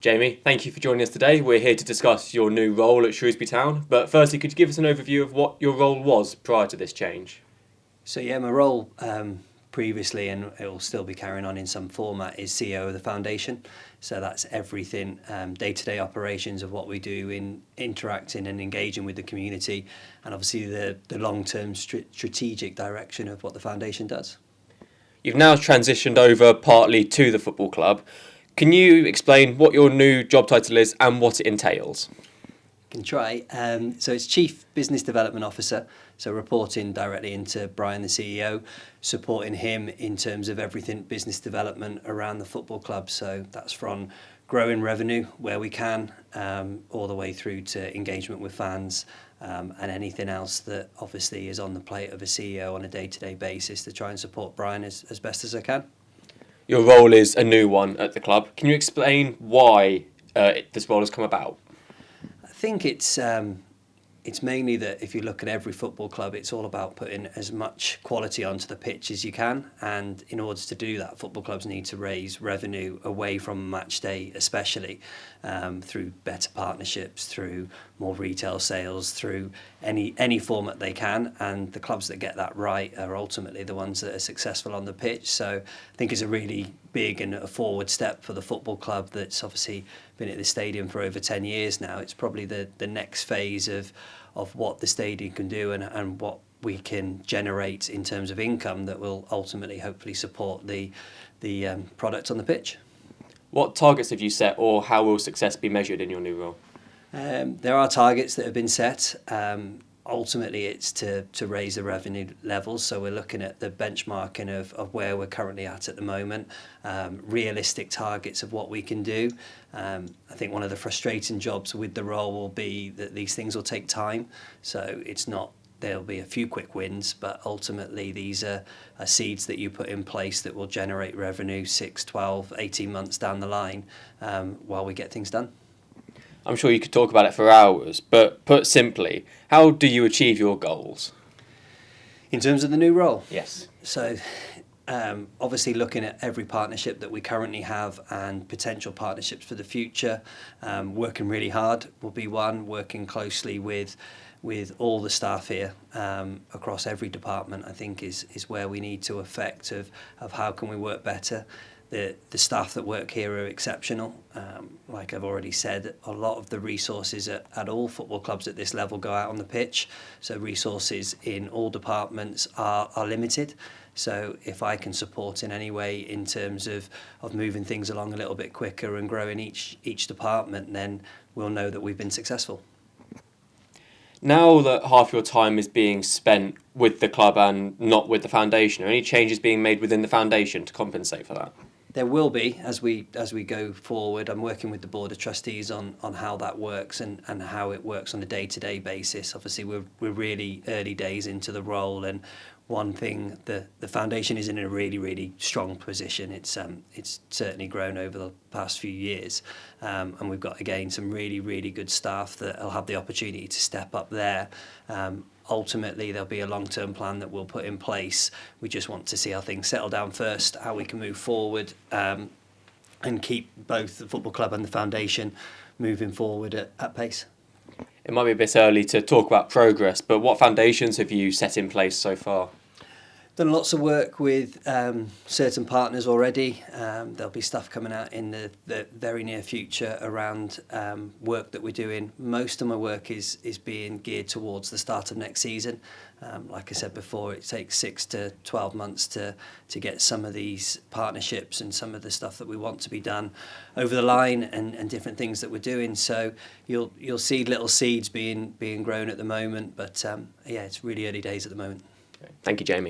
Jamie, thank you for joining us today. We're here to discuss your new role at Shrewsbury Town. But firstly, could you give us an overview of what your role was prior to this change? So yeah, my role previously, and it will still be carrying on in some format, is CEO of the foundation. So that's everything, day-to-day operations of what we do in interacting and engaging with the community, and obviously the long-term strategic direction of what the foundation does. You've now transitioned over partly to the football club. Can you explain what your new job title is and what it entails? Can try. So it's Chief Business Development Officer, so reporting directly into Brian, the CEO, supporting him in terms of everything business development around the football club. So that's from growing revenue where we can, all the way through to engagement with fans, and anything else that obviously is on the plate of a CEO on a day-to-day basis to try and support Brian as best as I can. Your role is a new one at the club. Can you explain why this role has come about? I think it's mainly that if you look at every football club, it's all about putting as much quality onto the pitch as you can. And in order to do that, football clubs need to raise revenue away from match day, especially through better partnerships, through more retail sales, through any format they can. And the clubs that get that right are ultimately the ones that are successful on the pitch. So I think it's a really big and a forward step for the football club that's obviously been at the stadium for over 10 years now. It's probably the next phase of what the stadium can do and what we can generate in terms of income that will ultimately hopefully support the product on the pitch. What targets have you set, or how will success be measured in your new role? There are targets that have been set. Ultimately, it's to raise the revenue levels. So we're looking at the benchmarking of where we're currently at the moment, realistic targets of what we can do. I think one of the frustrating jobs with the role will be that these things will take time. So it's not, there'll be a few quick wins, but ultimately these are seeds that you put in place that will generate revenue 6, 12, 18 months down the line while we get things done. I'm sure you could talk about it for hours, but put simply, how do you achieve your goals? In terms of the new role? Yes. So obviously looking at every partnership that we currently have and potential partnerships for the future, working really hard will be one, working closely with all the staff here across every department, I think is where we need to affect of how can we work better. The staff that work here are exceptional. Like I've already said, a lot of the resources at all football clubs at this level go out on the pitch. So resources in all departments are limited. So if I can support in any way in terms of moving things along a little bit quicker and growing each department, then we'll know that we've been successful. Now that half your time is being spent with the club and not with the foundation, are any changes being made within the foundation to compensate for that? There will be as we go forward. I'm working with the Board of Trustees on how that works and how it works on a day-to-day basis. Obviously, we're really early days into the role, and one thing, the foundation is in a really strong position. It's certainly grown over the past few years, and we've got again some really good staff that will have the opportunity to step up there. Ultimately, there'll be a long-term plan that we'll put in place. We just want to see how things settle down first, how we can move forward, and keep both the football club and the foundation moving forward at pace. It might be a bit early to talk about progress, but what foundations have you set in place so far? Done lots of work with certain partners already. There'll be stuff coming out in the very near future around work that we're doing. Most of my work is being geared towards the start of next season. Like I said before, it takes 6 to 12 months to get some of these partnerships and some of the stuff that we want to be done over the line and different things that we're doing. So you'll see little seeds being grown at the moment, but yeah, it's really early days at the moment. Thank you, Jamie.